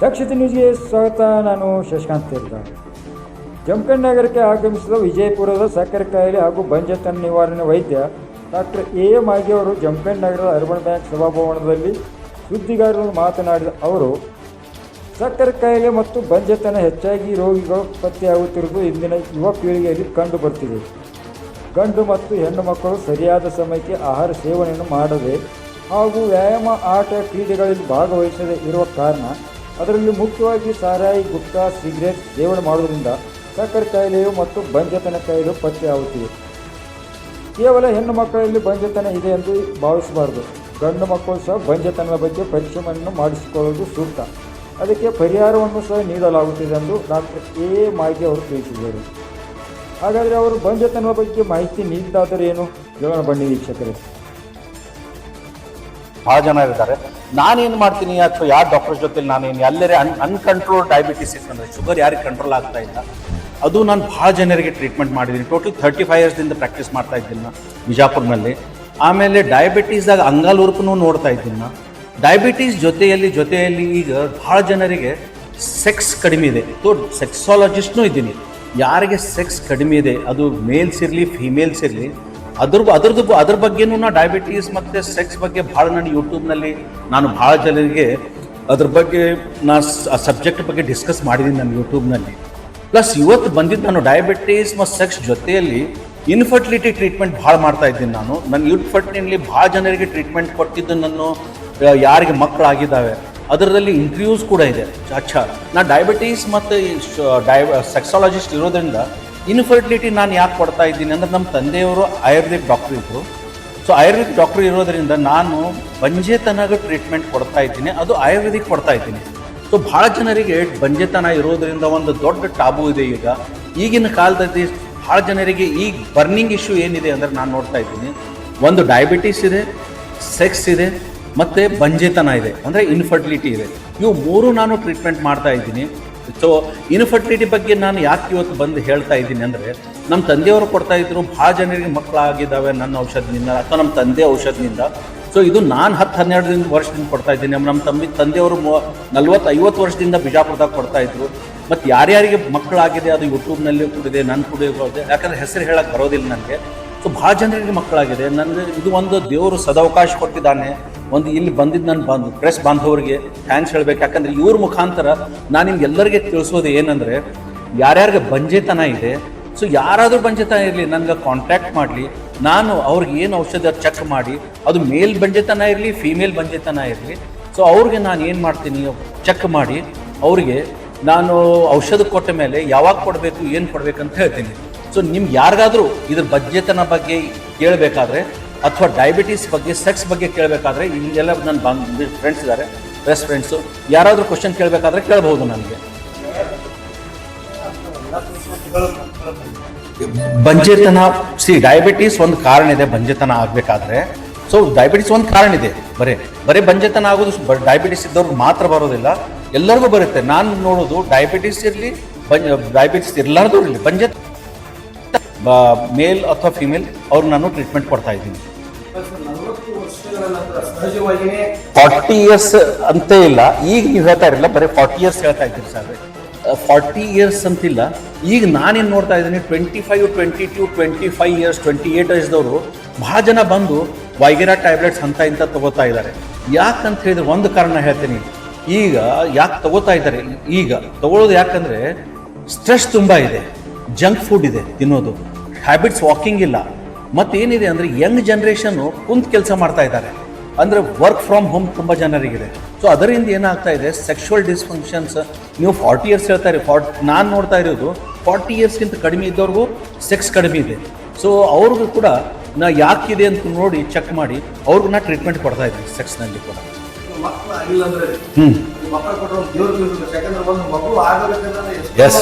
ದಕ್ಷಿಣ ನ್ಯೂಸ್ಗೆ ಸ್ವಾಗತ. ನಾನು ಶಶಿಕಾಂತ್ ತೇರ್ಗ. ಜಮಖಂಡಿ ನಗರಕ್ಕೆ ಆಗಮಿಸಿದ ವಿಜಯಪುರದ ಸಕ್ಕರೆ ಕಾಯಿಲೆ ಹಾಗೂ ಬಂಜೆತನ ನಿವಾರಣೆ ವೈದ್ಯ ಡಾಕ್ಟರ್ ಎ ಮಾಗಿ ಅವರು ಜಮಖಂಡಿ ನಗರದ ಅರ್ಬನ್ ಬ್ಯಾಂಕ್ ಸಭಾಭವನದಲ್ಲಿ ಸುದ್ದಿಗಾರರು ಮಾತನಾಡಿದ ಅವರು, ಸಕ್ಕರೆ ಕಾಯಿಲೆ ಮತ್ತು ಬಂಜೆತನ ಹೆಚ್ಚಾಗಿ ರೋಗಿಗಳು ಪತ್ತೆಯಾಗುತ್ತಿರುವುದು ಇಂದಿನ ಯುವ ಪೀಳಿಗೆಯಲ್ಲಿ ಕಂಡು ಬರ್ತಿದೆ. ಗಂಡು ಮತ್ತು ಹೆಣ್ಣು ಮಕ್ಕಳು ಸರಿಯಾದ ಸಮಯಕ್ಕೆ ಆಹಾರ ಸೇವನೆಯನ್ನು ಮಾಡದೆ ಹಾಗೂ ವ್ಯಾಯಾಮ, ಆಟ, ಕ್ರೀಡೆಗಳಲ್ಲಿ ಭಾಗವಹಿಸದೇ ಇರುವ ಕಾರಣ, ಅದರಲ್ಲಿ ಮುಖ್ಯವಾಗಿ ಸಾರಾಯಿ, ಗುಟ್ಕಾ, ಸಿಗರೇಟ್ ಸೇವನೆ ಮಾಡುವುದರಿಂದ ಸಕ್ಕರೆ ಕಾಯಿಲೆಯು ಮತ್ತು ಬಂಜೆತನ ಕಾಯಿಲೆಯು ಪತ್ತೆಯಾಗುತ್ತಿದೆ. ಕೇವಲ ಹೆಣ್ಣು ಮಕ್ಕಳಲ್ಲಿ ಬಂಜೆತನ ಇದೆ ಎಂದು ಭಾವಿಸಬಾರದು. ಗಂಡು ಮಕ್ಕಳು ಸಹ ಬಂಜೆತನದ ಬಗ್ಗೆ ಪರೀಕ್ಷೆಯನ್ನು ಮಾಡಿಸಿಕೊಳ್ಳುವುದು ಸೂಕ್ತ. ಅದಕ್ಕೆ ಪರಿಹಾರವನ್ನು ಸಹ ನೀಡಲಾಗುತ್ತಿದೆ ಎಂದು ಡಾಕ್ಟರ್ ಎ ಮಾಗಿ ಅವರು ತಿಳಿಸಿದರು. ಹಾಗಾದರೆ ಅವರು ಬಂಜೆತನದ ಬಗ್ಗೆ ಮಾಹಿತಿ ನೀಡಿದ್ದಾದರೆ ಏನು ಹೇಳೋಣ ಬನ್ನಿ ವೀಕ್ಷಕರೇ. ಭಾಳ ಜನ ಇದ್ದಾರೆ. ನಾನೇನು ಮಾಡ್ತೀನಿ ಅಥವಾ ಯಾವ ಡಾಕ್ಟರ್ ಜೊತೆ ನಾನೇನು ಎಲ್ಲರೇ ಅನ್ಕಂಟ್ರೋಲ್ ಡಯಾಬಿಟಿಸ್ ಇತ್ತಂದರೆ, ಶುಗರ್ ಯಾರಿಗೆ ಕಂಟ್ರೋಲ್ ಆಗ್ತಾ ಇಲ್ಲ, ಅದು ನಾನು ಭಾಳ ಜನರಿಗೆ ಟ್ರೀಟ್ಮೆಂಟ್ ಮಾಡಿದ್ದೀನಿ. ಟೋಟಲ್ 35 ಇಯರ್ಸ್ದಿಂದ ಪ್ರಾಕ್ಟೀಸ್ ಮಾಡ್ತಾ ಇದ್ದೀನಿ ನಾನು ವಿಜಾಪುರ್ನಲ್ಲಿ. ಆಮೇಲೆ ಡಯಾಬಿಟೀಸ್ದಾಗ ಅಂಗಾಲೂರ್ಗೂ ನೋಡ್ತಾ ಇದ್ದೀನಿ ನಾನು. ಡಯಾಬಿಟೀಸ್ ಜೊತೆಯಲ್ಲಿ ಈಗ ಭಾಳ ಜನರಿಗೆ ಸೆಕ್ಸ್ ಕಡಿಮೆ ಇದೆ. ಸೆಕ್ಸಾಲಜಿಸ್ಟ್ನೂ ಇದ್ದೀನಿ. ಯಾರಿಗೆ ಸೆಕ್ಸ್ ಕಡಿಮೆ ಇದೆ, ಅದು ಮೇಲ್ಸ್ ಇರಲಿ ಫೀಮೇಲ್ಸ್ ಇರಲಿ, ಅದ್ರ ಬಗ್ಗೆನೂ ನಾ ಡಯಾಬಿಟೀಸ್ ಮತ್ತು ಸೆಕ್ಸ್ ಬಗ್ಗೆ ಭಾಳ ನಾನು ಯೂಟ್ಯೂಬ್ನಲ್ಲಿ ನಾನು ಭಾಳ ಜನರಿಗೆ ಅದ್ರ ಬಗ್ಗೆ ಆ ಸಬ್ಜೆಕ್ಟ್ ಬಗ್ಗೆ ಡಿಸ್ಕಸ್ ಮಾಡಿದ್ದೀನಿ ನಾನು ಯೂಟ್ಯೂಬ್ನಲ್ಲಿ. ಪ್ಲಸ್ ಇವತ್ತು ಬಂದಿದ್ದು ನಾನು ಡಯಾಬಿಟೀಸ್ ಮತ್ತು ಸೆಕ್ಸ್ ಜೊತೆಯಲ್ಲಿ ಇನ್ಫರ್ಟಿಲಿಟಿ ಟ್ರೀಟ್ಮೆಂಟ್ ಭಾಳ ಮಾಡ್ತಾ ಇದ್ದೀನಿ ನಾನು. ನನ್ನ ಇನ್ಫರ್ಟಿಲಿಟಿ ಭಾಳ ಜನರಿಗೆ ಟ್ರೀಟ್ಮೆಂಟ್ ಕೊಟ್ಟಿದ್ದು, ನಾನು ಯಾರಿಗೆ ಮಕ್ಕಳಾಗಿದ್ದಾವೆ ಅದರಲ್ಲಿ ಇಂಟರ್ವ್ಯೂಸ್ ಕೂಡ ಇದೆ. ನಾ ಡಯಾಬಿಟೀಸ್ ಮತ್ತು ಸೆಕ್ಸಾಲಜಿಸ್ಟ್ ಇರೋದ್ರಿಂದ ಇನ್ಫರ್ಟಿಲಿಟಿ ನಾನು ಯಾಕೆ ಕೊಡ್ತಾ ಇದ್ದೀನಿ ಅಂದರೆ, ನಮ್ಮ ತಂದೆಯವರು ಆಯುರ್ವೇದಿಕ್ ಡಾಕ್ಟ್ರ್ ಇದ್ದರು. ಸೊ ಆಯುರ್ವೇದಿಕ್ ಡಾಕ್ಟ್ರ್ ಇರೋದರಿಂದ ನಾನು ಬಂಜೆತನಗೆ ಟ್ರೀಟ್ಮೆಂಟ್ ಕೊಡ್ತಾ ಇದ್ದೀನಿ, ಅದು ಆಯುರ್ವೇದಿಕ್ ಕೊಡ್ತಾ ಇದ್ದೀನಿ. ಸೊ ಭಾಳ ಜನರಿಗೆ ಬಂಜೆತನ ಇರೋದರಿಂದ ಒಂದು ದೊಡ್ಡ ಟಾಬು ಇದೆ. ಈಗಿನ ಕಾಲದಲ್ಲಿ ಭಾಳ ಜನರಿಗೆ ಈಗ ಬರ್ನಿಂಗ್ ಇಶ್ಯೂ ಏನಿದೆ ಅಂದರೆ, ನಾನು ನೋಡ್ತಾ ಇದ್ದೀನಿ, ಒಂದು ಡಯಾಬಿಟೀಸ್ ಇದೆ, ಸೆಕ್ಸ್ ಇದೆ ಮತ್ತು ಬಂಜೆತನ ಇದೆ, ಅಂದರೆ ಇನ್ಫರ್ಟಿಲಿಟಿ ಇದೆ. ಇವು ಮೂರು ನಾನು ಟ್ರೀಟ್ಮೆಂಟ್ ಮಾಡ್ತಾ ಇದ್ದೀನಿ. ಸೊ ಇನ್ಫರ್ಟಿಲಿಟಿ ಬಗ್ಗೆ ನಾನು ಯಾಕೆ ಇವತ್ತು ಬಂದು ಹೇಳ್ತಾ ಇದ್ದೀನಿ ಅಂದರೆ, ನಮ್ಮ ತಂದೆಯವರು ಕೊಡ್ತಾ ಇದ್ರು, ಭಾಳ ಜನರಿಗೆ ಮಕ್ಕಳಾಗಿದ್ದಾವೆ ನನ್ನ ಔಷಧದಿಂದ ಅಥವಾ ನಮ್ಮ ತಂದೆ ಔಷಧದಿಂದ. ಸೊ ಇದು ನಾನು 10-12 ವರ್ಷದಿಂದ ಕೊಡ್ತಾ ಇದ್ದೀನಿ. ನಮ್ಮ ತಂದೆಯವರು 40-50 ವರ್ಷದಿಂದ ಬಿಜಾಪುರದಾಗ ಕೊಡ್ತಾಯಿದ್ರು. ಮತ್ತು ಯಾರ್ಯಾರಿಗೆ ಮಕ್ಕಳಾಗಿದೆ ಅದು ಯೂಟ್ಯೂಬ್ನಲ್ಲಿ ಕೂಡ ಇದೆ, ನನ್ನ ಕೂಡ ಇದೆ. ಯಾಕಂದರೆ ಹೆಸರು ಹೇಳಕ್ಕೆ ಬರೋದಿಲ್ಲ ನನಗೆ. ಸೊ ಭಾಳ ಜನರಿಗೆ ಮಕ್ಕಳಾಗಿದೆ. ನನಗೆ ಇದು ಒಂದು ದೇವರು ಸದಾವಕಾಶ ಕೊಟ್ಟಿದ್ದಾನೆ. ಒಂದು ಇಲ್ಲಿ ಬಂದಿದ್ದು ನನ್ನ ಪ್ರೆಸ್ ಬಾಂಧವರಿಗೆ ಥ್ಯಾಂಕ್ಸ್ ಹೇಳಬೇಕು. ಯಾಕಂದರೆ ಇವ್ರ ಮುಖಾಂತರ ನಾನು ನಿಮ್ಗೆಲ್ಲರಿಗೆ ತಿಳಿಸೋದು ಏನಂದರೆ, ಯಾರ್ಯಾರಿಗೆ ಬಂಜೆತನ ಇದೆ, ಸೊ ಯಾರಾದರೂ ಬಂಜೆತನ ಇರಲಿ ನನಗೆ ಕಾಂಟ್ಯಾಕ್ಟ್ ಮಾಡಲಿ. ನಾನು ಅವ್ರಿಗೆ ಏನು ಔಷಧ ಚೆಕ್ ಮಾಡಿ, ಅದು ಮೇಲ್ ಬಂಜೆತನ ಇರಲಿ ಫೀಮೇಲ್ ಬಂಜೆತನ ಇರಲಿ, ಸೊ ಅವ್ರಿಗೆ ನಾನು ಏನು ಮಾಡ್ತೀನಿ, ಚೆಕ್ ಮಾಡಿ ಅವ್ರಿಗೆ ನಾನು ಔಷಧ ಕೊಟ್ಟ ಮೇಲೆ ಯಾವಾಗ ಕೊಡಬೇಕು, ಏನು ಕೊಡಬೇಕಂತ ಹೇಳ್ತೀನಿ. ಸೊ ನಿಮ್ಗೆ ಯಾರಿಗಾದರೂ ಇದ್ರ ಬಂಜೆತನ ಬಗ್ಗೆ ಕೇಳಬೇಕಾದ್ರೆ ಅಥವಾ ಡಯಾಬಿಟೀಸ್ ಬಗ್ಗೆ, ಸೆಕ್ಸ್ ಬಗ್ಗೆ ಕೇಳಬೇಕಾದ್ರೆ, ಇಲ್ಲೆಲ್ಲ ನನ್ನ ಫ್ರೆಂಡ್ಸ್ ಇದ್ದಾರೆ, ಬೆಸ್ಟ್ ಫ್ರೆಂಡ್ಸು, ಯಾರಾದರೂ ಕ್ವಶನ್ ಕೇಳಬೇಕಾದ್ರೆ ಕೇಳ್ಬೋದು ನನಗೆ. ಬಂಜೆತನ ಡಯಾಬಿಟೀಸ್ ಒಂದು ಕಾರಣ ಇದೆ ಬಂಜೆತನ ಆಗಬೇಕಾದ್ರೆ. ಸೊ ಡಯಾಬಿಟೀಸ್ ಒಂದು ಕಾರಣ ಇದೆ. ಬರೀ ಬಂಜೆತನ ಆಗೋದು ಡಯಾಬಿಟೀಸ್ ಇದ್ದವ್ರಿಗೆ ಮಾತ್ರ ಬರೋದಿಲ್ಲ, ಎಲ್ಲರಿಗೂ ಬರುತ್ತೆ. ನಾನು ನೋಡೋದು ಡಯಾಬಿಟೀಸ್ ಇರಲಿ, ಡಯಾಬಿಟೀಸ್ ಇರಲಾರ್ದು ಇರಲಿ, ಬಂಜೆತನ ಮೇಲ್ ಅಥವಾ ಫಿಮೇಲ್ ಅವ್ರಿಗೆ ನಾನು ಟ್ರೀಟ್ಮೆಂಟ್ ಕೊಡ್ತಾ ಇದ್ದೀನಿ. 40 ಇಯರ್ಸ್ ಅಂತೇ ಇಲ್ಲ, ಈಗ ನೀವು ಹೇಳ್ತಾ ಇರಲಿಲ್ಲ, ಬರೀ 40 ಇಯರ್ಸ್ ಹೇಳ್ತಾ ಇದ್ದೀರಿ ಸರ್. 40 ಇಯರ್ಸ್ ಅಂತಿಲ್ಲ. ಈಗ ನಾನೇನು ನೋಡ್ತಾ ಇದ್ದೀನಿ, 25, 22, 25 ಇಯರ್ಸ್, 28 ಇಯರ್ಸ್ದವರು ಭಾಳ ಜನ ಬಂದು ವೈಗೆರಾ ಟ್ಯಾಬ್ಲೆಟ್ಸ್ ಅಂತ ಇಂಥ ತಗೋತಾ ಇದ್ದಾರೆ. ಯಾಕಂತ ಹೇಳಿದ್ರೆ ಒಂದು ಕಾರಣ ಹೇಳ್ತೀನಿ. ಈಗ ಯಾಕೆ ತಗೋತಾ ಇದ್ದಾರೆ, ಈಗ ತಗೊಳ್ಳೋದು ಯಾಕಂದರೆ ಸ್ಟ್ರೆಸ್ ತುಂಬ ಇದೆ, ಜಂಕ್ ಫುಡ್ ಇದೆ ತಿನ್ನೋದು, ಹ್ಯಾಬಿಟ್ಸ್ ವಾಕಿಂಗ್ ಇಲ್ಲ, ಮತ್ತೇನಿದೆ ಅಂದರೆ ಯಂಗ್ ಜನ್ರೇಷನ್ನು ಕುಂತು ಕೆಲಸ ಮಾಡ್ತಾ ಇದ್ದಾರೆ. ಅಂದರೆ ವರ್ಕ್ ಫ್ರಮ್ ಹೋಮ್ ತುಂಬ ಜನರಿಗಿದೆ. ಸೊ ಅದರಿಂದ ಏನಾಗ್ತಾ ಇದೆ, ಸೆಕ್ಷುವಲ್ ಡಿಸ್ಫಂಕ್ಷನ್ಸ್. ನೀವು 40 ಇಯರ್ಸ್ ಹೇಳ್ತಾರೆ, ನಾನು ನೋಡ್ತಾ ಇರೋದು 40 ಇಯರ್ಸ್ಗಿಂತ ಕಡಿಮೆ ಇದ್ದವ್ರಿಗೂ ಸೆಕ್ಸ್ ಕಡಿಮೆ ಇದೆ. ಸೊ ಅವ್ರಿಗೂ ಕೂಡ ನಾ ಯಾಕಿದೆ ಅಂತ ನೋಡಿ ಚೆಕ್ ಮಾಡಿ ಅವ್ರಿಗೂ ನಾ ಟ್ರೀಟ್ಮೆಂಟ್ ಕೊಡ್ತಾ ಇದ್ದೀನಿ ಸೆಕ್ಸ್ನಲ್ಲಿ ಕೂಡ. Yes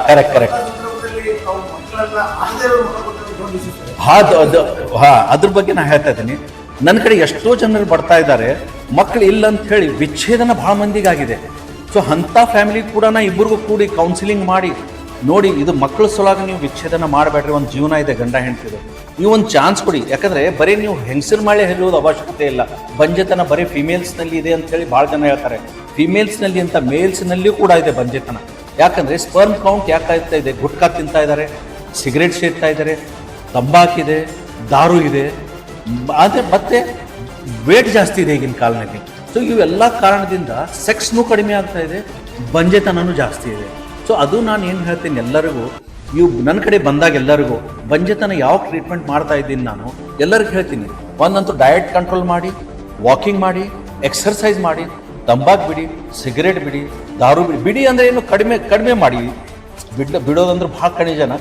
correct. ಅದ್ರ ಬಗ್ಗೆ ನಾ ಹೇಳ್ತಾ ಇದ್ದೀನಿ. ನನ್ನ ಕಡೆ ಎಷ್ಟೋ ಜನರು ಬರ್ತಾ ಇದ್ದಾರೆ, ಮಕ್ಕಳು ಇಲ್ಲ ಅಂತ ಹೇಳಿ ವಿಚ್ಛೇದನ ಭಾಳ ಮಂದಿಗಾಗಿದೆ. ಸೊ ಅಂಥ ಫ್ಯಾಮಿಲಿ ಕೂಡ ನಾ ಇಬ್ಬರಿಗೂ ಕೂಡಿ ಕೌನ್ಸಿಲಿಂಗ್ ಮಾಡಿ ನೋಡಿ, ಇದು ಮಕ್ಕಳ ಸಲುವಾಗಿ ನೀವು ವಿಚ್ಛೇದನ ಮಾಡಬೇಡ್ರಿ. ಒಂದು ಜೀವನ ಇದೆ, ಗಂಡ ಹೆಂಡ್ತಿದೆ. ನೀವು ಒಂದು ಚಾನ್ಸ್ ಕೊಡಿ. ಯಾಕಂದರೆ ಬರೀ ನೀವು ಹೆಂಗಸರ ಮೇಲೆ ಹೇಳುವುದು ಅವಶ್ಯಕತೆ ಇಲ್ಲ. ಬಂಜೆತನ ಬರೀ ಫಿಮೇಲ್ಸ್ನಲ್ಲಿ ಇದೆ ಅಂತೇಳಿ ಭಾಳ ಜನ ಹೇಳ್ತಾರೆ. ಫಿಮೇಲ್ಸ್ನಲ್ಲಿ ಅಂತ ಮೇಲ್ಸ್ನಲ್ಲಿಯೂ ಕೂಡ ಇದೆ ಬಂಜೆತನ. ಯಾಕಂದರೆ ಸ್ಪರ್ಮ್ ಕೌಂಟ್ ಯಾಕಾಗ್ತಾ ಇದೆ? ಗುಟ್ಕಾ ತಿಂತಾ ಇದ್ದಾರೆ, ಸಿಗರೇಟ್ ಸೇರ್ತಾ ಇದ್ದಾರೆ, ತಂಬಾಕಿದೆ, ದಾರು ಇದೆ, ಆದರೆ ಮತ್ತೆ ವೇಟ್ ಜಾಸ್ತಿ ಇದೆ ಈಗಿನ ಕಾಲದಲ್ಲಿ. ಸೊ ಇವೆಲ್ಲ ಕಾರಣದಿಂದ ಸೆಕ್ಸ್ನೂ ಕಡಿಮೆ ಆಗ್ತಾ ಇದೆ, ಬಂಜೆತನೂ ಜಾಸ್ತಿ ಇದೆ. ಸೊ ಅದು ನಾನು ಏನು ಹೇಳ್ತೀನಿ ಎಲ್ಲರಿಗೂ, ಇವು ನನ್ನ ಕಡೆ ಬಂದಾಗ ಎಲ್ಲರಿಗೂ ಬಂಜೆತನ ಯಾವ ಟ್ರೀಟ್ಮೆಂಟ್ ಮಾಡ್ತಾ ಇದ್ದೀನಿ ನಾನು ಎಲ್ಲರಿಗೂ ಹೇಳ್ತೀನಿ. ಒಂದಂತೂ ಡಯಟ್ ಕಂಟ್ರೋಲ್ ಮಾಡಿ, ವಾಕಿಂಗ್ ಮಾಡಿ, ಎಕ್ಸರ್ಸೈಸ್ ಮಾಡಿ, ತಂಬಾಕು ಬಿಡಿ, ಸಿಗರೇಟ್ ಬಿಡಿ, ದಾರು ಬಿಡಿ. ಬಿಡಿ ಅಂದರೆ ಏನು ಕಡಿಮೆ ಮಾಡಿ. ಬಿಡೋದಂದ್ರೆ ಭಾಳ ಕಡಿಮೆ ಜನ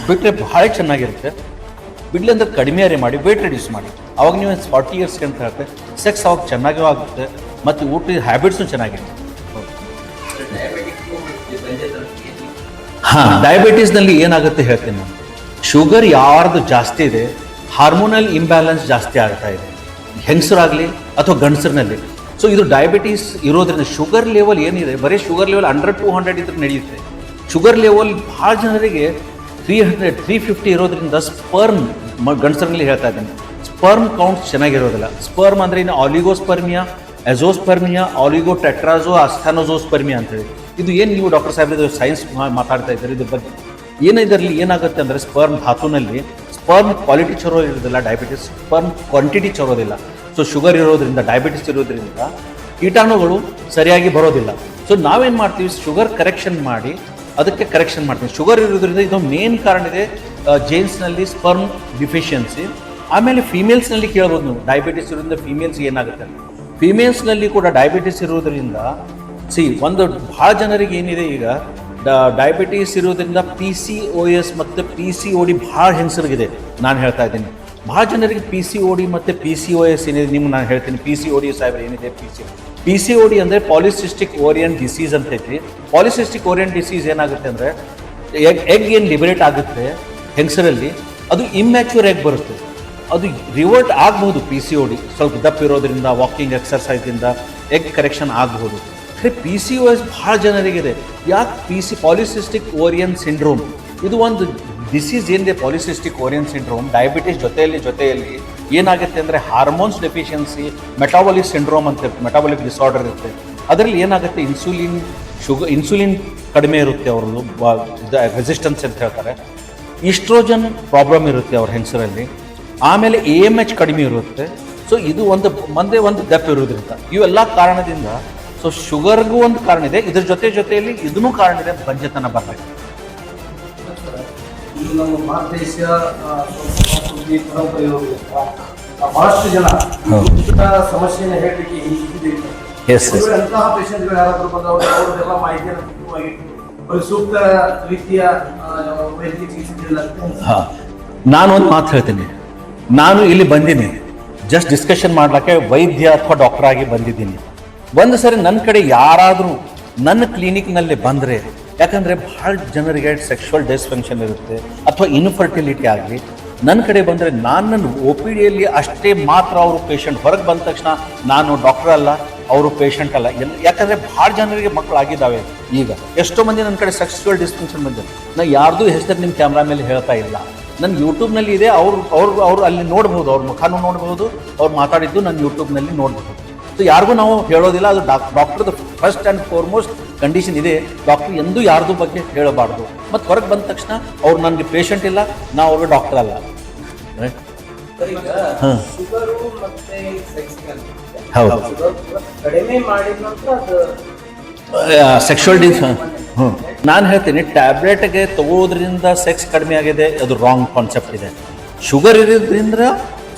ಬಿಟ್ಟರೆ ಭಾಳ ಚೆನ್ನಾಗಿರುತ್ತೆ. ಬಿಡ್ಲಿ ಅಂದ್ರೆ ಕಡಿಮೆ ಮಾಡಿ, ವೇಟ್ ರಿಡ್ಯೂಸ್ ಮಾಡಿ. ಅವಾಗ ನೀವು 40 ಇಯರ್ಸ್ ಅಂತ ಹೇಳ್ತೆ ಸೆಕ್ಸ್ ಅವಾಗ ಚೆನ್ನಾಗೂ ಆಗುತ್ತೆ ಮತ್ತು ಊಟದ ಹ್ಯಾಬಿಟ್ಸು ಚೆನ್ನಾಗಿರುತ್ತೆ. ಹಾಂ, ಡಯಾಬಿಟೀಸ್ನಲ್ಲಿ ಏನಾಗುತ್ತೆ ಹೇಳ್ತೀನಿ ನಾನು. ಶುಗರ್ ಯಾರ್ದು ಜಾಸ್ತಿ ಇದೆ, ಹಾರ್ಮೋನಲ್ ಇಂಬ್ಯಾಲೆನ್ಸ್ ಜಾಸ್ತಿ ಆಗ್ತಾ ಇದೆ, ಹೆಂಗಸರಾಗಲಿ ಅಥವಾ ಗಂಡಸರಿನಲ್ಲಿ. ಸೊ ಇದು ಡಯಾಬಿಟೀಸ್ ಇರೋದ್ರಿಂದ ಶುಗರ್ ಲೆವೆಲ್ ಏನಿದೆ, ಬರೀ ಶುಗರ್ ಲೆವೆಲ್ 100-200 ಇದ್ರೆ ನಡೆಯುತ್ತೆ. ಶುಗರ್ ಲೆವೆಲ್ ಭಾಳ ಜನರಿಗೆ 300-350 ಇರೋದ್ರಿಂದ ಸ್ಪರ್ಮ್, ಗಂಡಸರಲ್ಲಿ ಹೇಳ್ತಾ ಇದ್ದೀನಿ, ಸ್ಪರ್ಮ್ ಕೌಂಟ್ಸ್ ಚೆನ್ನಾಗಿರೋದಿಲ್ಲ. ಸ್ಪರ್ಮ್ ಅಂದರೆ ಇನ್ನು ಆಲಿಗೋಸ್ಪರ್ಮಿಯಾ, ಎಜೋಸ್ಪರ್ಮಿಯಾ, ಆಲಿಗೋಟೆಟ್ರಾಜೋ, ಅಸ್ಥಾನೋಜೋಸ್ಪರ್ಮಿಯಾ ಅಂತೇಳಿ. ಇದು ಏನು ನೀವು ಡಾಕ್ಟರ್ ಸಾಹೇಬ್ ಇದು ಸೈನ್ಸ್ ಮಾತಾಡ್ತಾ ಇದ್ದಾರೆ ಇದ್ರ ಬಗ್ಗೆ. ಇದರಲ್ಲಿ ಏನಾಗುತ್ತೆ ಅಂದರೆ ಸ್ಪರ್ಮ್ ಧಾತುನಲ್ಲಿ ಸ್ಪರ್ಮ್ ಕ್ವಾಲಿಟಿ ಚಲೋ ಇರೋದಿಲ್ಲ, ಡಯಾಬಿಟಿಸ್ ಸ್ಪರ್ಮ್ ಕ್ವಾಂಟಿಟಿ ಚಲೋದಿಲ್ಲ. ಸೊ ಶುಗರ್ ಇರೋದ್ರಿಂದ, ಡಯಾಬಿಟಿಸ್ ಇರೋದ್ರಿಂದ ಕೀಟಾಣುಗಳು ಸರಿಯಾಗಿ ಬರೋದಿಲ್ಲ. ಸೊ ನಾವೇನು ಮಾಡ್ತೀವಿ, ಶುಗರ್ ಕರೆಕ್ಷನ್ ಮಾಡಿ ಅದಕ್ಕೆ ಕರೆಕ್ಷನ್ ಮಾಡ್ತೀವಿ. ಶುಗರ್ ಇರೋದ್ರಿಂದ ಇದು ಮೇನ್ ಕಾರಣ ಇದೆ ಜೇನ್ಸ್ನಲ್ಲಿ ಸ್ಪರ್ಮ್ ಡಿಫಿಷಿಯನ್ಸಿ. ಆಮೇಲೆ ಫೀಮೇಲ್ಸ್ನಲ್ಲಿ ಕೇಳ್ಬೋದು ನೀವು, ಡಯಾಬಿಟಿಸ್ ಇರೋದ್ರಿಂದ ಫೀಮೇಲ್ಸ್ ಏನಾಗುತ್ತೆ. ಫೀಮೇಲ್ಸ್ನಲ್ಲಿ ಕೂಡ ಡಯಾಬಿಟಿಸ್ ಇರೋದ್ರಿಂದ ಒಂದು ಭಾಳ ಜನರಿಗೆ ಏನಿದೆ ಈಗ ಡಯಾಬಿಟೀಸ್ ಇರೋದ್ರಿಂದ PCOS ಮತ್ತು PCOD ಭಾಳ ಹೆಂಗಸರಿಗಿದೆ. ನಾನು ಹೇಳ್ತಾ ಇದ್ದೀನಿ ಭಾಳ ಜನರಿಗೆ PCOD ಮತ್ತು PCOS ಏನಿದೆ ನಿಮ್ಗೆ ನಾನು ಹೇಳ್ತೀನಿ. PCOD ಸಾಹೇಬ್ರೆ ಏನಿದೆ, PCOD ಅಂದರೆ ಪಾಲಿಸಿಸ್ಟಿಕ್ ಓರಿಯನ್ ಡಿಸೀಸ್ ಅಂತ ಐತಿ. ಪಾಲಿಸಿಸ್ಟಿಕ್ ಓರಿಯನ್ ಡಿಸೀಸ್ ಏನಾಗುತ್ತೆ ಅಂದರೆ ಎಗ್ ಏನು ಲಿಬರೇಟ್ ಆಗುತ್ತೆ ಹೆಂಗಸರಲ್ಲಿ, ಅದು ಇಮ್ಯಾಚ್ಯೂರ್ ಎಗ್ ಬರುತ್ತೆ. ಅದು ರಿವರ್ಟ್ ಆಗ್ಬೋದು. PCOD ಸ್ವಲ್ಪ ದಪ್ಪ ಇರೋದ್ರಿಂದ, ವಾಕಿಂಗ್ ಎಕ್ಸರ್ಸೈಸಿಂದ ಎಗ್ ಕರೆಕ್ಷನ್ ಆಗಬಹುದು. PCOS ಭಾಳ ಜನರಿಗಿದೆ. ಯಾಕೆ ಪಾಲಿಸಿಸ್ಟಿಕ್ ಓರಿಯನ್ ಸಿಂಡ್ರೋಮ್ ಇದು ಒಂದು ಡಿಸೀಸ್ ಏನಿದೆ. ಪಾಲಿಸಿಸ್ಟಿಕ್ ಓರಿಯನ್ ಸಿಂಡ್ರೋಮ್ ಡಯಾಬಿಟಿಸ್ ಜೊತೆಯಲ್ಲಿ ಏನಾಗುತ್ತೆ ಅಂದರೆ ಹಾರ್ಮೋನ್ಸ್ ಡೆಫಿಷಿಯನ್ಸಿ, ಮೆಟಾಬಾಲಿಕ್ ಸಿಂಡ್ರೋಮ್ ಅಂತ, ಮೆಟಾಬಾಲಿಕ್ ಡಿಸಾರ್ಡರ್ ಇರುತ್ತೆ. ಅದರಲ್ಲಿ ಏನಾಗುತ್ತೆ, ಇನ್ಸುಲಿನ್ ಕಡಿಮೆ ಇರುತ್ತೆ, ಅವ್ರದ್ದು ರೆಸಿಸ್ಟೆನ್ಸ್ ಅಂತ ಹೇಳ್ತಾರೆ. ಈಸ್ಟ್ರೋಜನ್ ಪ್ರಾಬ್ಲಮ್ ಇರುತ್ತೆ ಅವ್ರ ಹೆಂಗಸರಲ್ಲಿ. ಆಮೇಲೆ AMH ಕಡಿಮೆ ಇರುತ್ತೆ. ಸೊ ಇದು ಒಂದು ದಪ್ಪ ಇರೋದ್ರಿಂದ, ಇವೆಲ್ಲ ಕಾರಣದಿಂದ ಸೊ ಶುಗರ್ಗೂ ಒಂದು ಕಾರಣ ಇದೆ, ಇದ್ರ ಜೊತೆಯಲ್ಲಿ ಇದನ್ನೂ ಕಾರಣ ಇದೆ, ಬಂಜೆತನ ಬರಬೇಕು. ಈಗ ನಮ್ಮ ಭಾರತ ದೇಶ ಸಂಸ್ಕೃತಿ ಪರಂಪರೆ ಬಹಳಷ್ಟು ಜನ ಸಮಸ್ಯೆಯನ್ನು ಹೇಳಲಿಕ್ಕೆ ಅಂತಹ ಪೇಷಂಟ್ಗಳು ಯಾರಾದರೂ ಬಂದವರು ಅವರದೆಲ್ಲ ಮಾಹಿತಿಯನ್ನು ಸೂಕ್ತ ರೀತಿಯ ವೈದ್ಯಕೀಯ ಚಿಕಿತ್ಸೆ. ನಾನು ಒಂದು ಮಾತು ಹೇಳ್ತೀನಿ, ನಾನು ಇಲ್ಲಿ ಬಂದೀನಿ ಜಸ್ಟ್ ಡಿಸ್ಕಷನ್ ಮಾಡ್ಲಿಕ್ಕೆ, ವೈದ್ಯ ಅಥವಾ ಡಾಕ್ಟರ್ ಆಗಿ ಬಂದಿದ್ದೀನಿ. ಒಂದು ಸರಿ ನನ್ನ ಕಡೆ ಯಾರಾದರೂ ನನ್ನ ಕ್ಲಿನಿಕ್ನಲ್ಲಿ ಬಂದರೆ, ಯಾಕಂದರೆ ಭಾಳ ಜನರಿಗೆ ಸೆಕ್ಷುವಲ್ ಡಿಸ್ಫಂಕ್ಷನ್ ಇರುತ್ತೆ ಅಥವಾ ಇನ್ಫರ್ಟಿಲಿಟಿ ಆಗಲಿ, ನನ್ನ ಕಡೆ ಬಂದರೆ ನನ್ನ OPDಯಲ್ಲಿ ಅಷ್ಟೇ ಮಾತ್ರ ಅವರು ಪೇಷಂಟ್. ಹೊರಗೆ ಬಂದ ತಕ್ಷಣ ನಾನು ಡಾಕ್ಟರ್ ಅಲ್ಲ, ಅವರು ಪೇಷಂಟ್ ಅಲ್ಲ. ಯಾಕಂದರೆ ಭಾಳ ಜನರಿಗೆ ಮಕ್ಕಳು ಆಗಿದ್ದಾವೆ. ಈಗ ಎಷ್ಟೋ ಮಂದಿ ನನ್ನ ಕಡೆ ಸೆಕ್ಸುವಲ್ ಡಿಸ್ಫಂಕ್ಷನ್ ಬಂದಿದೆ. ನಾನು ಯಾರ್ದು ಹೆಸರು ನಿಮ್ಮ ಕ್ಯಾಮ್ರಾ ಮೇಲೆ ಹೇಳ್ತಾ ಇಲ್ಲ, ನನ್ನ ಯೂಟ್ಯೂಬ್ನಲ್ಲಿ ಇದೆ. ಅವ್ರು ಅಲ್ಲಿ ನೋಡ್ಬೋದು, ಅವ್ರ ಮುಖನೂ ನೋಡ್ಬೋದು, ಅವ್ರು ಮಾತಾಡಿದ್ದು ನನ್ನ ಯೂಟ್ಯೂಬ್ನಲ್ಲಿ ನೋಡ್ಬೋದು. ಸೊ ಯಾರಿಗೂ ನಾವು ಹೇಳೋದಿಲ್ಲ. ಅದು ಡಾಕ್ಟರ್ದು ಫಸ್ಟ್ ಆ್ಯಂಡ್ ಫಾರ್ಮೋಸ್ಟ್ ಕಂಡೀಷನ್ ಇದೆ, ಡಾಕ್ಟರ್ ಎಂದೂ ಯಾರ್ದು ಬಗ್ಗೆ ಹೇಳಬಾರ್ದು. ಮತ್ತು ಹೊರಗೆ ಬಂದ ತಕ್ಷಣ ಅವ್ರು ನನಗೆ ಪೇಷಂಟ್ ಇಲ್ಲ, ನಾವು ಅವ್ರಿಗೆ ಡಾಕ್ಟರ್ ಅಲ್ಲ. ಹೌದು, ಸೆಕ್ಷುವಲ್ ನಾನು ಹೇಳ್ತೀನಿ, ಟ್ಯಾಬ್ಲೆಟ್ಗೆ ತಗೋದ್ರಿಂದ ಸೆಕ್ಸ್ ಕಡಿಮೆ ಆಗಿದೆ, ಅದು ರಾಂಗ್ ಕಾನ್ಸೆಪ್ಟ್ ಇದೆ. ಶುಗರ್ ಇರೋದ್ರಿಂದ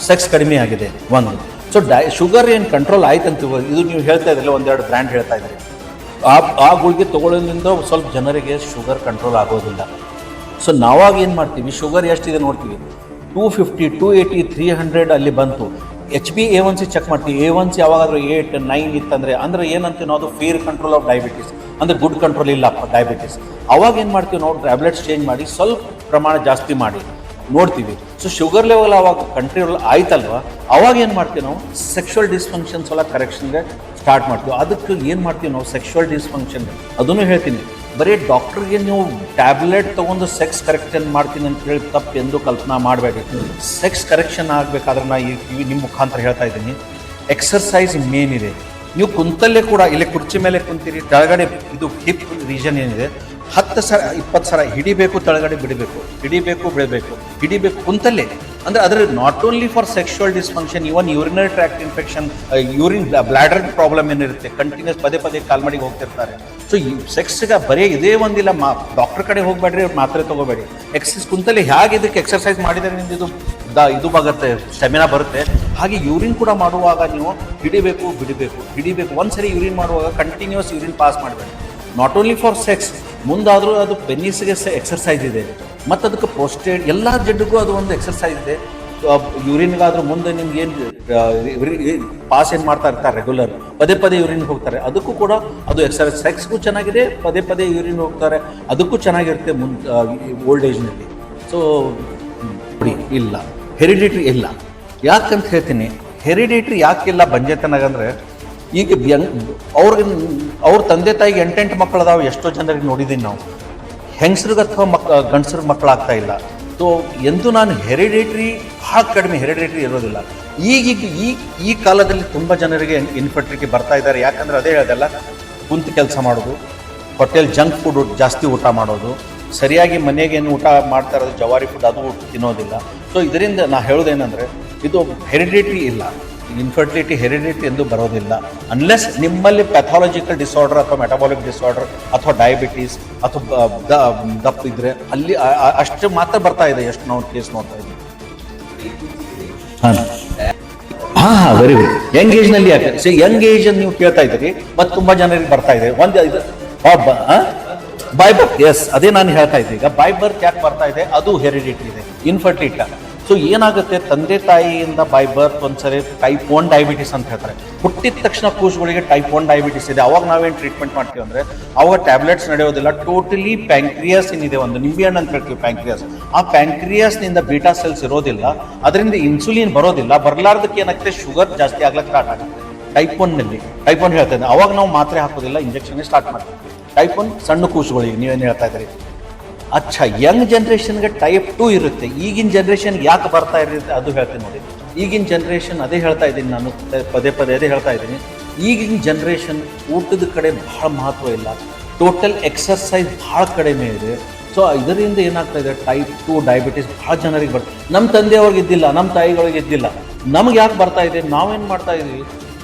ಸೆಕ್ಸ್ ಕಡಿಮೆ ಆಗಿದೆ ಒಂದು. ಸೊ ಶುಗರ್ ಏನು ಕಂಟ್ರೋಲ್ ಆಯ್ತು ಅಂತ ಇದು ನೀವು ಹೇಳ್ತಾ ಇದ್ರಲ್ಲ, ಒಂದೆರಡು ಬ್ರ್ಯಾಂಡ್ ಹೇಳ್ತಾ ಇದ್ರಿ. ಆ ಗುಳಿಗೆ ತೊಗೊಳ್ಳೋದ್ರಿಂದ ಸ್ವಲ್ಪ ಜನರಿಗೆ ಶುಗರ್ ಕಂಟ್ರೋಲ್ ಆಗೋದಿಲ್ಲ. ಸೊ ನಾವಾಗ ಏನು ಮಾಡ್ತೀವಿ, ಶುಗರ್ ಎಷ್ಟಿದೆ ನೋಡ್ತೀವಿ, 250, 280, 300 ಅಲ್ಲಿ ಬಂತು. HbA1c ಚೆಕ್ ಮಾಡ್ತೀವಿ. A1c ಯಾವಾಗಾದ್ರೂ 8, 9 ಇತ್ತಂದರೆ ಅಂದರೆ ಏನಂತೀವಿ ನಾವು, ಅದು ಫೇರ್ ಕಂಟ್ರೋಲ್ ಆಫ್ ಡಯಾಬಿಟಿಸ್, ಅಂದರೆ ಗುಡ್ ಕಂಟ್ರೋಲ್ ಇಲ್ಲ ಡಯಾಬಿಟಿಸ್. ಅವಾಗ ಏನು ಮಾಡ್ತೀವಿ ನಾವು, ಟ್ಯಾಬ್ಲೆಟ್ಸ್ ಚೇಂಜ್ ಮಾಡಿ ಸ್ವಲ್ಪ ಪ್ರಮಾಣ ಜಾಸ್ತಿ ಮಾಡಿ ನೋಡ್ತೀವಿ. ಸೊ ಶುಗರ್ ಲೆವೆಲ್ ಅವಾಗ ಕಂಟ್ರೋಲ್ ಆಯ್ತಲ್ವ, ಅವಾಗ ಏನು ಮಾಡ್ತೀವಿ ನಾವು, ಸೆಕ್ಷುವಲ್ ಡಿಸ್ಫಂಕ್ಷನ್ಸ್ ಎಲ್ಲ ಕರೆಕ್ಷನ್ಗೆ ಸ್ಟಾರ್ಟ್ ಮಾಡ್ತೀವಿ. ಅದಕ್ಕೆ ಏನು ಮಾಡ್ತೀವಿ ನಾವು, ಸೆಕ್ಷುವಲ್ ಡಿಸ್ಫಂಕ್ಷನ್ ಅದನ್ನು ಹೇಳ್ತೀನಿ, ಬರೀ ಡಾಕ್ಟ್ರಿಗೆ ನೀವು ಟ್ಯಾಬ್ಲೆಟ್ ತೊಗೊಂಡು ಸೆಕ್ಸ್ ಕರೆಕ್ಷನ್ ಮಾಡ್ತೀನಿ ಅಂತ ಹೇಳಿ ತಪ್ಪು ಎಂದು ಕಲ್ಪನಾ ಮಾಡಬೇಡಿ. ಸೆಕ್ಸ್ ಕರೆಕ್ಷನ್ ಆಗಬೇಕಾದ್ರೆ ನಾ ಈ ನಿಮ್ಮ ಮುಖಾಂತರ ಹೇಳ್ತಾ ಇದ್ದೀನಿ, ಎಕ್ಸರ್ಸೈಸ್ ಮೇನ್ ಇದೆ. ನೀವು ಕುಂತಲ್ಲೇ ಕೂಡ ಇಲ್ಲಿ ಕುರ್ಚಿ ಮೇಲೆ ಕುಂತೀರಿ, ಕೆಳಗಡೆ ಇದು ಹಿಪ್ ರೀಜನ್ ಏನಿದೆ 10 ಸಲ 20 ಸಲ ಹಿಡಿಬೇಕು, ಕೆಳಗಡೆ ಬಿಡಬೇಕು, ಹಿಡಿಬೇಕು, ಬಿಡಬೇಕು, ಹಿಡಿಬೇಕು ಕುಂತಲ್ಲೇ. ಅಂದರೆ ಅದರ not only for sexual dysfunction, even urinary tract infection, urine bladder problem ಏನಿರುತ್ತೆ, ಕಂಟಿನ್ಯೂಸ್ ಪದೇ ಪದೇ ಕಾಲ್ಮಡಿಗೆ ಹೋಗ್ತಿರ್ತಾರೆ. ಸೊ ಈ ಸೆಕ್ಸ್ಗೆ ಬರೀ ಇದೇ ಒಂದಿಲ್ಲ, ಡಾಕ್ಟರ್ ಕಡೆ ಹೋಗಬೇಡ್ರಿ, ಮಾತ್ರೆ ತೊಗೋಬೇಡಿ. ಕುಂತಲ್ಲಿ ಹೇಗೆ ಇದಕ್ಕೆ ಎಕ್ಸರ್ಸೈಸ್ ಮಾಡಿದರೆ ನಿಮ್ದು ಇದು ಬರುತ್ತೆ, ಸ್ಟೆಮಿನಾ ಬರುತ್ತೆ. ಹಾಗೆ ಯೂರಿನ್ ಕೂಡ ಮಾಡುವಾಗ ನೀವು ಹಿಡಿಬೇಕು, ಬಿಡಬೇಕು, ಹಿಡಿಬೇಕು. ಒಂದ್ಸರಿ ಯೂರಿನ್ ಮಾಡುವಾಗ ಕಂಟಿನ್ಯೂಸ್ ಯೂರಿನ್ ಪಾಸ್ ಮಾಡಬೇಡಿ. ನಾಟ್ ಓನ್ಲಿ ಫಾರ್ ಸೆಕ್ಸ್, ಮುಂದಾದರೂ ಅದು ಪೆನ್ನಿಸ್ಗೆ ಎಕ್ಸರ್ಸೈಸ್ ಇದೆ, ಮತ್ತು ಅದಕ್ಕೆ ಪ್ರೋಸ್ಟೇಟ್ ಎಲ್ಲ ಜಡ್ಡಿಗೂ ಅದು ಒಂದು ಎಕ್ಸರ್ಸೈಸ್ ಇದೆ. ಯೂರಿನ್ಗಾದ್ರೂ ಮುಂದೆ ನಿಮ್ಗೆ ಏನು ಪಾಸ್ ಏನು ಮಾಡ್ತಾ ಇರ್ತಾರೆ ರೆಗ್ಯುಲರ್, ಪದೇ ಪದೇ ಯೂರಿನ್ ಹೋಗ್ತಾರೆ, ಅದಕ್ಕೂ ಕೂಡ ಅದು ಎಕ್ಸರ್ಸೈಸ್. ಸೆಕ್ಸ್ಗೂ ಚೆನ್ನಾಗಿದೆ, ಪದೇ ಪದೇ ಯೂರಿನ್ ಹೋಗ್ತಾರೆ, ಅದಕ್ಕೂ ಚೆನ್ನಾಗಿರುತ್ತೆ ಓಲ್ಡ್ ಏಜ್ನಲ್ಲಿ. ಸೊ ಇಲ್ಲ, ಹೆರಿಡಿಟ್ರಿ ಇಲ್ಲ. ಯಾಕಂತ ಹೇಳ್ತೀನಿ, ಹೆರಿಡಿಟ್ರಿ ಯಾಕಿಲ್ಲ ಬಂಜೆತನಾಗಂದ್ರೆ, ಈಗ ಅವ್ರ ತಂದೆ ತಾಯಿಗೆ 8 ಮಕ್ಕಳು ಅದಾವೆ. ಎಷ್ಟೋ ಜನರಿಗೆ ನೋಡಿದ್ದೀನಿ ನಾವು, ಹೆಂಗಸ್ರಿಗೆ ಅಥವಾ ಗಂಡಸ್ರ ಮಕ್ಕಳಾಗ್ತಾ ಇಲ್ಲ. ಸೊ ಎಂದು ನಾನು ಹೆರಿಡೇಟ್ರಿ ಭಾಳ ಕಡಿಮೆ, ಹೆರಿಡೇಟ್ರಿ ಇರೋದಿಲ್ಲ. ಈ ಕಾಲದಲ್ಲಿ ತುಂಬ ಜನರಿಗೆ ಇನ್ಫರ್ಟಿಲಿಟಿ ಬರ್ತಾ ಇದ್ದಾರೆ. ಯಾಕಂದರೆ ಅದೇ ಹೇಳ್ದಲ್ಲ, ಕುಂತು ಕೆಲಸ ಮಾಡೋದು, ಹೋಟೆಲ್ ಜಂಕ್ ಫುಡ್ ಜಾಸ್ತಿ ಊಟ ಮಾಡೋದು, ಸರಿಯಾಗಿ ಮನೆಗೆ ಏನು ಊಟ ಮಾಡ್ತಾ ಇರೋದು ಜವಾರಿ ಫುಡ್, ಅದು ತಿನ್ನೋದಿಲ್ಲ. ಸೊ ಇದರಿಂದ ನಾ ಹೇಳೋದೇನೆಂದರೆ, ಇದು ಹೆರಿಡೇಟ್ರಿ ಇಲ್ಲ, ಇನ್ಫರ್ಟಿಲಿಟಿ ಹೆರಿಡಿಟಿ ಎಂದು ಬರೋದಿಲ್ಲ. ಅನ್ಲೆಸ್ ನಿಮ್ಮಲ್ಲಿ ಪ್ಯಾಥಾಲಜಿಕಲ್ ಡಿಸಾರ್ಡರ್ ಅಥವಾ ಮೆಟಬಾಲಿಕ್ ಡಿಸಾರ್ಡರ್ ಅಥವಾ ಡಯಾಬಿಟೀಸ್ ಅಥವಾ ದಪ್ಪ ಇದ್ರೆ ಅಲ್ಲಿ ಅಷ್ಟು ಮಾತ್ರ ಬರ್ತಾ ಇದೆ. ಎಷ್ಟು ನಾವು ಕೇಸ್ ನೋಡ್ತಾ ಇದ್ದೀವಿ. ಹಾಂ, ವೆರಿ ವೆರಿ ಯಂಗ್ ಏಜ್ನಲ್ಲಿ. ಯಾಕೆ ಯಂಗ್ ಏಜ್ ನೀವು ಕೇಳ್ತಾ ಇದ್ದೀರಿ, ಮತ್ತು ತುಂಬ ಜನರಿಗೆ ಬರ್ತಾ ಇದೆ. ಒಂದು ಇದು ಬೈ ಬರ್ತ್, ಎಸ್, ಅದೇ ನಾನು ಹೇಳ್ತಾ ಇದ್ದೆ. ಈಗ ಬೈ ಬರ್ತ್ ಯಾಕೆ ಬರ್ತಾ ಇದೆ, ಅದು ಹೆರಿಡಿಟಿ ಇದೆ, ಇನ್ಫರ್ಟಿಲಿಟಿ. ಸೊ ಏನಾಗುತ್ತೆ, ತಂದೆ ತಾಯಿಯಿಂದ ಬೈ ಬರ್ತ್ ಒಂದ್ಸರಿ ಟೈಪ್ 1 ಡಯಾಬಿಟಿಸ್ ಅಂತ ಹೇಳ್ತಾರೆ. ಹುಟ್ಟಿದ ತಕ್ಷಣ ಕೂಸುಗಳಿಗೆ ಟೈಪ್ 1 ಡಯಾಬಿಟಿಸ್ ಇದೆ. ಅವಾಗ ನಾವೇನು ಟ್ರೀಟ್ಮೆಂಟ್ ಮಾಡ್ತೀವಿ ಅಂದರೆ, ಅವಾಗ ಟ್ಯಾಬ್ಲೆಟ್ಸ್ ನಡೆಯೋದಿಲ್ಲ. ಟೋಟಲಿ ಪ್ಯಾಂಕ್ರಿಯಾಸ್ ಏನಿದೆ, ಒಂದು ನಿಂಬೆಹಣ್ಣು ಅಂತ ಹೇಳ್ತೀವಿ ಪ್ಯಾಂಕ್ರಿಯಾಸ್, ಆ ಪ್ಯಾಂಕ್ರಿಯಾಸ್ನಿಂದ ಬೀಟಾ ಸೆಲ್ಸ್ ಇರೋದಿಲ್ಲ, ಅದರಿಂದ ಇನ್ಸುಲಿನ್ ಬರೋದಿಲ್ಲ. ಬರಲಾರ್ದಕ್ಕೆ ಏನಾಗುತ್ತೆ, ಶುಗರ್ ಜಾಸ್ತಿ ಆಗ್ಲಿಕ್ಕೆ ಸ್ಟಾರ್ಟ್ ಆಗುತ್ತೆ. ಟೈಪ್ 1ನಲ್ಲಿ ಟೈಪ್ 1 ಹೇಳ್ತಾ ಇದ್ದೆ, ಅವಾಗ ನಾವು ಮಾತ್ರೆ ಹಾಕೋದಿಲ್ಲ, ಇಂಜೆಕ್ಷನ್ ಸ್ಟಾರ್ಟ್ ಮಾಡ್ತೀವಿ. ಟೈಪ್ 1 ಸಣ್ಣ ಕೂಸುಗಳಿಗೆ ನೀವೇನು ಹೇಳ್ತಾ ಇದ್ದೀರಿ. ಅಚ್ಚಾ, ಯಂಗ್ ಜನ್ರೇಷನ್ಗೆ ಟೈಪ್ 2 ಇರುತ್ತೆ. ಈಗಿನ ಜನ್ರೇಷನ್ಗೆ ಯಾಕೆ ಬರ್ತಾ ಇರುತ್ತೆ ಅದು ಹೇಳ್ತೀನಿ ನೋಡಿ. ಈಗಿನ ಜನ್ರೇಷನ್, ಅದೇ ಹೇಳ್ತಾ ಇದ್ದೀನಿ ನಾನು, ಪದೇ ಪದೇ ಅದೇ ಹೇಳ್ತಾ ಇದ್ದೀನಿ. ಈಗಿನ ಜನ್ರೇಷನ್ ಊಟದ ಕಡೆ ಭಾಳ ಮಹತ್ವ ಇಲ್ಲ, ಟೋಟಲ್ ಎಕ್ಸರ್ಸೈಸ್ ಭಾಳ ಕಡಿಮೆ ಇದೆ. ಸೊ ಇದರಿಂದ ಏನಾಗ್ತಾ ಇದೆ, ಟೈಪ್ 2 ಡಯಾಬಿಟಿಸ್ ಭಾಳ ಜನರಿಗೆ ಬರ್ತದೆ. ನಮ್ಮ ತಂದೆಯವ್ರಿಗೆ ಇದ್ದಿಲ್ಲ, ನಮ್ಮ ತಾಯಿಗಳಿಗೆ ಇದ್ದಿಲ್ಲ, ನಮ್ಗೆ ಯಾಕೆ ಬರ್ತಾ ಇದೆ? ನಾವೇನು ಮಾಡ್ತಾ ಇದ್ದೀವಿ,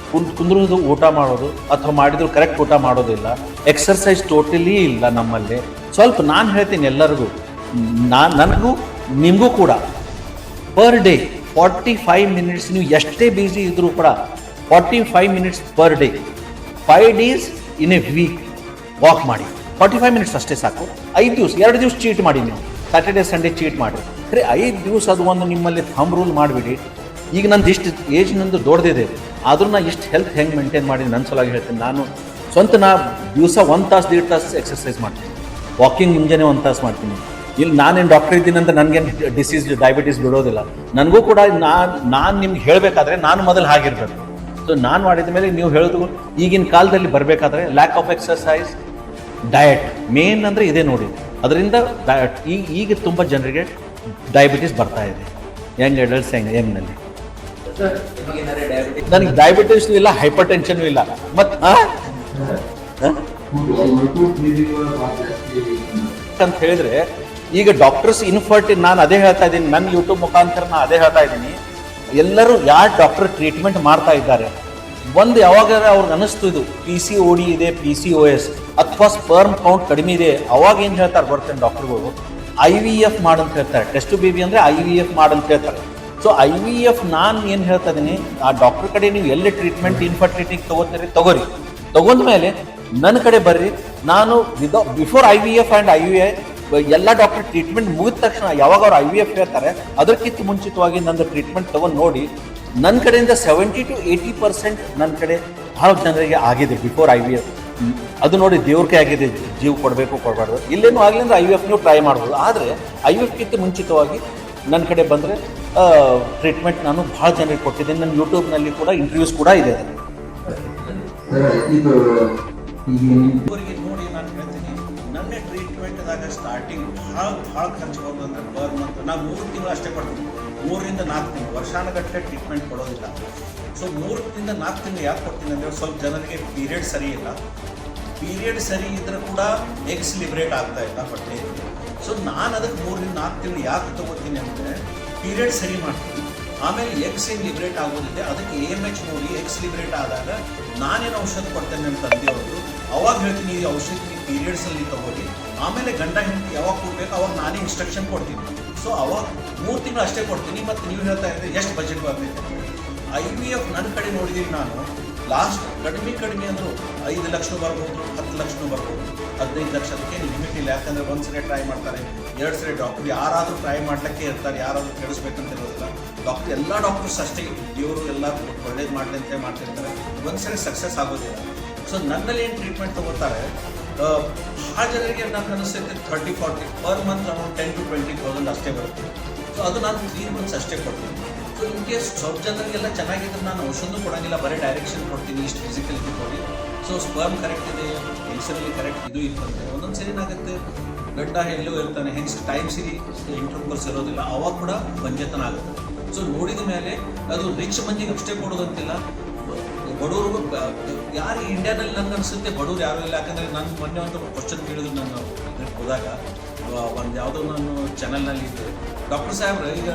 ಕುಂದ್ರೋದು, ಊಟ ಮಾಡೋದು, ಅಥವಾ ಮಾಡಿದ್ರು ಕರೆಕ್ಟ್ ಊಟ ಮಾಡೋದಿಲ್ಲ, ಎಕ್ಸರ್ಸೈಸ್ ಟೋಟಲಿ ಇಲ್ಲ ನಮ್ಮಲ್ಲಿ. ಸ್ವಲ್ಪ ನಾನು ಹೇಳ್ತೀನಿ ಎಲ್ಲರಿಗೂ, ನನಗೂ ನಿಮಗೂ ಕೂಡ ಪರ್ ಡೇ 45 ಮಿನಿಟ್ಸ್, ನೀವು ಎಷ್ಟೇ ಬ್ಯುಸಿ ಇದ್ರೂ ಕೂಡ 45 minutes per day, 5 days in a week walk ಮಾಡಿ. 45 ಮಿನಿಟ್ಸ್ ಅಷ್ಟೇ ಸಾಕು. 5 ದಿವಸ, 2 ದಿವಸ ಚೀಟ್ ಮಾಡಿ, ನೀವು ಸ್ಯಾಟರ್ಡೇ ಸಂಡೇ ಚೀಟ್ ಮಾಡಿ. ಸರಿ, 5 ದಿವಸ ಅದು ಒಂದು ನಿಮ್ಮಲ್ಲಿ ಥಂಬ್ ರೂಲ್ ಮಾಡಿಬಿಡಿ. ಈಗ ನಂದು ಇಷ್ಟು ಏಜ್ ನಂದು ದೊಡ್ಡದಿದೆ, ಆದ್ರೂ ನಾ ಇಷ್ಟು ಹೆಲ್ತ್ ಹೆಂಗೆ ಮೇಂಟೈನ್ ಮಾಡಿ ನನ್ನ ಸಲುವಾಗಿ ಹೇಳ್ತೀನಿ. ನಾನು ಸ್ವಂತ ದಿವಸ 1 ತಾಸು 1.5 ತಾಸು ಎಕ್ಸರ್ಸೈಸ್ ಮಾಡ್ತೀನಿ, ವಾಕಿಂಗ್ ಮುಂಜಾನೆ 1 ತಾಸು ಮಾಡ್ತೀನಿ. ಇಲ್ಲಿ ನಾನೇನು ಡಾಕ್ಟರ್ ಇದ್ದೀನಿ ಅಂತ ನನಗೇನು ಡಿಸೀಸ್ ಡಯಾಬಿಟೀಸ್ ಬಿಡೋದಿಲ್ಲ. ನನಗೂ ಕೂಡ ನಾನು ನಿಮ್ಗೆ ಹೇಳಬೇಕಾದ್ರೆ ನಾನು ಮೊದಲು ಹಾಗಿರ್ಬೇಕು. ಸೊ ನಾನು ಮಾಡಿದ ಮೇಲೆ ನೀವು ಹೇಳೋದು, ಈಗಿನ ಕಾಲದಲ್ಲಿ ಬರಬೇಕಾದ್ರೆ lack of exercise, diet main ಅಂದರೆ ಇದೆ ನೋಡಿ. ಅದರಿಂದ ಈಗ ತುಂಬ ಜನರಿಗೆ ಡಯಾಬಿಟೀಸ್ ಬರ್ತಾ ಇದೆ, ಯಂಗ್ ಅಡಲ್ಟ್ಸ್, ಯಂಗ್ನಲ್ಲಿ. ನನಗೆ ಡಯಾಬಿಟೀಸ್ ಇಲ್ಲ, ಹೈಪರ್ ಟೆನ್ಷನ್ ಇಲ್ಲ, ಮತ್ತು ಅಂತ ಹೇಳಿದ್ರೆ ಈಗ ಡಾಕ್ಟರ್ಸ್ ಇನ್ಫರ್ಟಿ, ನಾನು ಅದೇ ಹೇಳ್ತಾ ಇದ್ದೀನಿ, ನನ್ನ ಯೂಟ್ಯೂಬ್ ಮುಖಾಂತರ ನಾನು ಅದೇ ಹೇಳ್ತಾ ಇದ್ದೀನಿ. ಎಲ್ಲರೂ ಯಾರು ಡಾಕ್ಟರ್ ಟ್ರೀಟ್ಮೆಂಟ್ ಮಾಡ್ತಾ ಇದ್ದಾರೆ, ಒಂದು ಯಾವಾಗ ಅವ್ರಿಗೆ ಅನ್ನಿಸ್ತು ಇದು PCOD ಇದೆ, PCOS ಅಥವಾ ಸ್ಪರ್ಮ್ ಕೌಂಟ್ ಕಡಿಮೆ ಇದೆ, ಅವಾಗ ಏನು ಹೇಳ್ತಾರೆ ಬರ್ತೇನೆ ಡಾಕ್ಟರ್ಗಳು, IVF ಮಾಡಂತ ಹೇಳ್ತಾರೆ. ಟೆಸ್ಟ್ ಬೇಬಿ ಅಂದರೆ IVF ಮಾಡಂತ ಹೇಳ್ತಾರೆ. ಸೊ IVF ನಾನು ಏನು ಹೇಳ್ತಾ ಇದ್ದೀನಿ, ಆ ಡಾಕ್ಟರ್ ಕಡೆ ನೀವು ಎಲ್ಲಿ ಟ್ರೀಟ್ಮೆಂಟ್ ಇನ್ಫರ್ಟಿಲಿಟಿಗೆ ತಗೋರಿ, ತಗೊಂಡ ಮೇಲೆ ನನ್ನ ಕಡೆ ಬರ್ರಿ. ನಾನು ಬಿಫೋರ್ IVF ಆ್ಯಂಡ್ IUI ಎಲ್ಲ ಡಾಕ್ಟರ್ ಟ್ರೀಟ್ಮೆಂಟ್ ಮುಗಿದ ತಕ್ಷಣ ಯಾವಾಗ ಅವ್ರು IVF ಹೇಳ್ತಾರೆ, ಅದಕ್ಕಿಂತ ಮುಂಚಿತವಾಗಿ ನನ್ನ ಟ್ರೀಟ್ಮೆಂಟ್ ತೊಗೊಂಡು ನೋಡಿ, ನನ್ನ ಕಡೆಯಿಂದ 70 to 80% ನನ್ನ ಕಡೆ ಭಾಳ ಜನರಿಗೆ ಆಗಿದೆ ಬಿಫೋರ್ IVF. ಅದು ನೋಡಿ ದೇವ್ರಿಗೆ ಆಗಿದೆ, ಜೀವ ಕೊಡಬೇಕು ಕೊಡಬಾರ್ದು, ಇಲ್ಲೇನು ಆಗಲಿ ಅಂದರೆ IVF ನೀವು ಟ್ರೈ ಮಾಡ್ಬೋದು. ಆದರೆ IVFಕ್ಕಿಂತ ಮುಂಚಿತವಾಗಿ ನನ್ನ ಕಡೆ ಬಂದರೆ ಟ್ರೀಟ್ಮೆಂಟ್ ನಾನು ಭಾಳ ಜನರಿಗೆ ಕೊಟ್ಟಿದ್ದೀನಿ. ನನ್ನ ಯೂಟ್ಯೂಬ್ನಲ್ಲಿ ಕೂಡ ಇಂಟರ್ವ್ಯೂಸ್ ಕೂಡ ಇದೆ. ನೋಡಿ ನಾನು ಹೇಳ್ತೀನಿ, ನನ್ನ ನನ್ನೇ ಟ್ರೀಟ್ಮೆಂಟ್ದಾಗ ಸ್ಟಾರ್ಟಿಂಗ್ ಭಾಳ ಖರ್ಚು ಹೋಗೋದು ಅಂದರೆ ಪರ್ ಮಂತ್ ನಾನು 3 ತಿಂಗಳು ಅಷ್ಟೇ ಕೊಡ್ತೀನಿ. 3ರಿಂದ 4 ತಿಂಗಳು, ವರ್ಷಾನುಗಟ್ಟಲೆ ಟ್ರೀಟ್ಮೆಂಟ್ ಕೊಡೋದಿಲ್ಲ. ಸೊ 3ರಿಂದ 4 ತಿಂಗಳು ಯಾಕೆ ಕೊಡ್ತೀನಿ ಅಂದರೆ ಸ್ವಲ್ಪ ಜನರಿಗೆ ಪೀರಿಯಡ್ ಸರಿ ಇಲ್ಲ. ಪೀರಿಯಡ್ ಸರಿ ಇದ್ರೂ ಕೂಡ ಎಗ್ಸ್ ಲಿಬ್ರೇಟ್ ಆಗ್ತಾ ಇಲ್ಲ ಹೊಟ್ಟೆಯಲ್ಲಿ. ಸೊ ನಾನು ಅದಕ್ಕೆ 3ರಿಂದ 4 ತಿಂಗಳು ಯಾಕೆ ತೊಗೋತೀನಿ ಅಂದರೆ ಪೀರಿಯಡ್ ಸರಿ ಮಾಡ್ತೀನಿ. ಆಮೇಲೆ ಎಗ್ಸ್ ಏನು ಲಿಬ್ರೇಟ್ ಆಗೋದಿದೆ ಅದಕ್ಕೆ AMH ನೋಡಿ ಎಗ್ಸ್ ಲಿಬ್ರೇಟ್ ಆದಾಗ ನಾನೇನು ಔಷಧ ಕೊಡ್ತೇನೆ ನಮ್ಮ ತಂದೆಯವರು, ಅವಾಗ ಹೇಳ್ತೀನಿ ಈ ಔಷಧ ನೀವು ಪೀರಿಯಡ್ಸಲ್ಲಿ ತೊಗೊಳ್ಳಿ, ಆಮೇಲೆ ಗಂಡ ಹೆಂಡತಿ ಯಾವಾಗ ಕೊಡಬೇಕು ಅವಾಗ ನಾನೇ ಇನ್ಸ್ಟ್ರಕ್ಷನ್ ಕೊಡ್ತೀನಿ. ಸೊ ಅವಾಗ 3 ತಿಂಗಳು ಅಷ್ಟೇ ಕೊಡ್ತೀನಿ. ಮತ್ತು ನೀವು ಹೇಳ್ತಾ ಇದ್ದರೆ ಎಷ್ಟು ಬಜೆಟ್ ಬರ್ತೈತೆ. IVF ನನ್ನ ಕಡೆ ನೋಡಿದ್ದೀನಿ ನಾನು, ಲಾಸ್ಟ್ ಕಡಿಮೆ ಅಂದರು 5 ಲಕ್ಷ ಬರ್ಬೋದು, 10 ಲಕ್ಷ ಬರ್ಬೋದು, 15 ಲಕ್ಷಕ್ಕೆ ಲಿಮಿಟ್ ಇಲ್ಲ. ಯಾಕಂದರೆ ಒಂದು ಸರಿ ಟ್ರೈ ಮಾಡ್ತಾರೆ, 2 ಸರಿ ಡಾಕ್ಟ್ರು ಯಾರಾದರೂ ಟ್ರೈ ಮಾಡ್ಲಿಕ್ಕೆ ಇರ್ತಾರೆ, ಯಾರಾದರೂ ಕೆಡಿಸ್ಬೇಕಂತ ಇರೋದಿಲ್ಲ. ಎಲ್ಲ ಡಾಕ್ಟರ್ಸ್ ಅಷ್ಟೇ ಇವರು ಎಲ್ಲ ಒಳ್ಳೇದು ಮಾಡಲಿ ಅಂತ ಮಾಡ್ತಿರ್ತಾರೆ, ಒಂದು ಸರಿ ಸಕ್ಸಸ್ ಆಗೋದಿಲ್ಲ. ಸೊ ನನ್ನಲ್ಲಿ ಏನು ಟ್ರೀಟ್ಮೆಂಟ್ ತೊಗೋತಾರೆ ಭಾಳ ಜನರಿಗೆ ನನಗೆ ಅನಿಸ್ತೈತೆ 30-40 ಪರ್ ಮಂತ್ ಅರೌಂಡ್ 10 to 20,000 ಅಷ್ಟೇ ಬರುತ್ತೆ. ಸೊ ಅದು ನಾನು 3 ಮಂತ್ಸ್ ಅಷ್ಟೇ ಕೊಡ್ತೀನಿ. ಸೊ ಇನ್ ಕೇಸ್ ಸ್ವಲ್ಪ ಜನರಿಗೆಲ್ಲ ಚೆನ್ನಾಗಿದ್ರೆ ನಾನು ಔಷಧ ಕೊಡೋಂಗಿಲ್ಲ, ಬರೀ ಡೈರೆಕ್ಷನ್ ಕೊಡ್ತೀನಿ, ಇಷ್ಟು ಫಿಸಿಕಲ್ ಇದು ಕೊಡಿ. ಸೊ ಸ್ಪರ್ಮ್ ಕರೆಕ್ಟ್ ಇದೆ, ಹೆಂಗಸರಲ್ಲಿ ಕರೆಕ್ಟ್ ಇದು ಇರ್ತಂತೆ. ಒಂದೊಂದು ಸರಿ ಏನಾಗುತ್ತೆ ಗಂಡ ಎಲ್ಲೋ ಇರ್ತಾನೆ, ಹೆಂಗ್ಸ್ ಟೈಮ್ ಸಿರಿ ಇಂಟರ್ಕೋರ್ಸ್ ಇರೋದಿಲ್ಲ, ಅವಾಗ ಕೂಡ ಬಂಜೆತನ ಆಗುತ್ತೆ. ಸೊ ನೋಡಿದ ಮೇಲೆ ಅದು ರಿಚ್ ಮಂದಿಗೆ ಅಷ್ಟೇ ಕೊಡೋದಂತಿಲ್ಲ, ಬಡವರು ಯಾರು ಇಂಡಿಯಾದಲ್ಲಿ ನನಗೆ ಅನಿಸುತ್ತೆ ಬಡವ್ರು ಯಾರು ಇಲ್ಲ. ಯಾಕಂದರೆ ನಾನು ಮೊನ್ನೆ ಒಂದು ಕ್ವಶನ್ ಕೇಳಿದ್ರು ನಾನು ಇದಕ್ಕೆ ಹೋದಾಗ, ಒಂದು ಯಾವುದೋ ನಾನು ಚಾನಲ್ನಲ್ಲಿ ಇದ್ದೆ, ಡಾಕ್ಟರ್ ಸಾಹೇಬ್ರೆ ಈಗ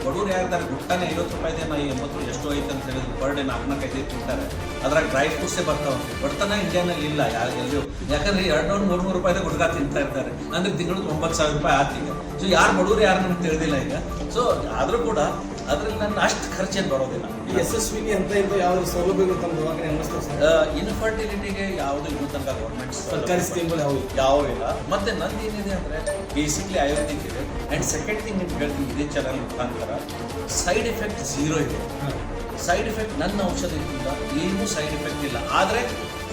ಬಡವ್ರು ಯಾರಿದ್ದಾರೆ ಗುಟ್ಟಾನೆ 50 ರೂಪಾಯಿದೆ, ನಾ 80 ಎಷ್ಟೋ ಐತೆ ಅಂತ ಹೇಳಿದ್ರು, ಪರ್ ಡೇ 4-5 ತಿಂತಾರೆ, ಅದ್ರಾಗ ಡ್ರೈ ಫ್ರೂಟ್ಸೇ ಬರ್ತಾವಂತೆ. ಬಡತನ ಇಂಡಿಯಾನಲ್ಲಿ ಇಲ್ಲ ಎಲ್ಲೂ, ಯಾಕಂದರೆ 200-300 ರೂಪಾಯಿದೆ ಗುಡ್ಗ ತಿಂತಾ ಇರ್ತಾರೆ. ಅಂದರೆ ತಿಂಗಳು 9,000 ರೂಪಾಯಿ ಆತೀಗ. ಸೊ ಯಾರು ಬಡವ್ರು ಯಾರು ನನಗೆ ತಿಳಿದಿಲ್ಲ ಈಗ. ಸೊ ಆದರೂ ಕೂಡ ಅದರಲ್ಲಿ ನನ್ನ ಅಷ್ಟು ಖರ್ಚೇನು ಬರೋದಿಲ್ಲ. ಈ SSVT ಅಂತ ಯಾವ ಸೌಲಭ್ಯಗಳು ತಮ್ಮ ದವಾಖಾನೆ ಅನ್ನಿಸ್ತದೆ ಸರ್? ಇನ್ಫರ್ಟಿಲಿಟಿಗೆ ಯಾವುದು ಇನ್ನೂ ತನಕ ಗೌರ್ಮೆಂಟ್ ಸರ್ಕಾರಿ ಸ್ಕೀಮ್ಗಳು ಯಾವ ಇಲ್ಲ. ಮತ್ತು ನಂದು ಏನಿದೆ ಅಂದರೆ ಬೇಸಿಕ್ಲಿ ಆಯುರ್ವೇದಿಕ್ ಇದೆ. ಆ್ಯಂಡ್ ಸೆಕೆಂಡ್ ಥಿಂಗ್ ನಿಮ್ಗೆ ಹೇಳ್ತೀನಿ, ಇದೇ ಚಾನಲ್ ಮುಖಾಂತರ ಸೈಡ್ ಎಫೆಕ್ಟ್ 0 ಇದೆ. ಸೈಡ್ ಎಫೆಕ್ಟ್ ನನ್ನ ಔಷಧದಿಂದ ಏನೂ ಸೈಡ್ ಎಫೆಕ್ಟ್ ಇಲ್ಲ. ಆದರೆ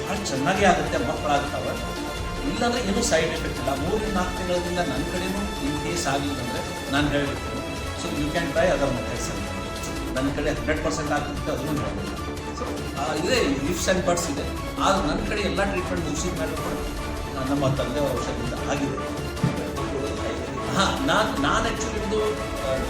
ಭಾಳ ಚೆನ್ನಾಗೇ ಆಗುತ್ತೆ, ಮಕ್ಕಳಾಗ್ತವೆ. ಇಲ್ಲಾಂದರೆ ಏನೂ ಸೈಡ್ ಎಫೆಕ್ಟ್ ಇಲ್ಲ. 3-4 ತಿಂಗಳಿಂದ ನನ್ನ ಕಡೆಯೂ ಇನ್ ಕೇಸ್ ಆಗಲಿಲ್ಲ ಅಂದರೆ ನಾನು ಹೇಳಿರ್ತೀನಿ. So you can try other methods ಅಂತ. ನನ್ನ ಕಡೆ 100% ಆಗ್ತಿತ್ತು, ಅದನ್ನು ಹೇಳೋದಿಲ್ಲ. ಸೊ ಇದೇ ಇಫ್ಸ್ ಆ್ಯಂಡ್ ಬಟ್ಸ್ ಇದೆ. ಆದ್ರೆ ನನ್ನ ಕಡೆ ಎಲ್ಲ ಟ್ರೀಟ್ಮೆಂಟ್ ಮುಗಿಸಿದ ಮೇಲೆ ಕೂಡ ನಮ್ಮ ತಂದೆಯವರ ಔಷಧದಿಂದ ಆಗಿದೆ. ಹಾಂ, ನಾನು ಆ್ಯಕ್ಚುಲಿ ಇದು